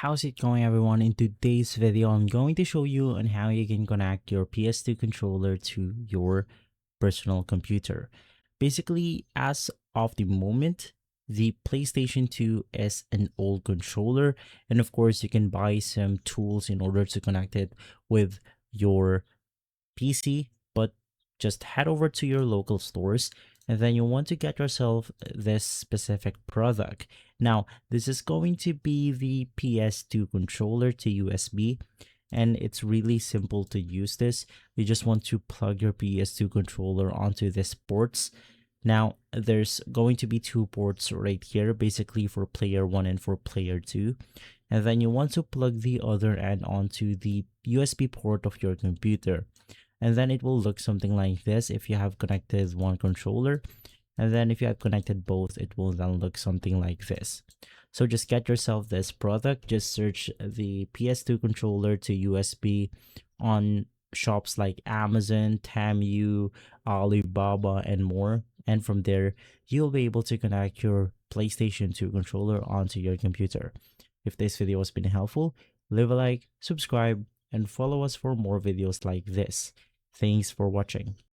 how's it going everyone? In today's video, I'm going to show you on how you can connect your PS2 controller to your personal computer. Basically, as of the moment, the PlayStation 2 is an old controller, and of course, you can buy some tools in order to connect it with your PC, but just head over to your local stores and then you want to get yourself this specific product. Now, this is going to be the PS2 controller to USB, and it's really simple to use this. You just want to plug your PS2 controller onto this ports. Now, there's going to be two ports right here, basically for player 1 and for player 2. And then you want to plug the other end onto the USB port of your computer. And then it will look something like this if you have connected one controller. And then if you have connected both, it will then look something like this. So just get yourself this product. Just search the PS2 controller to USB on shops like Amazon, Temu, Alibaba, and more. And from there, you'll be able to connect your PlayStation 2 controller onto your computer. If this video has been helpful, leave a like, subscribe, and follow us for more videos like this. Thanks for watching.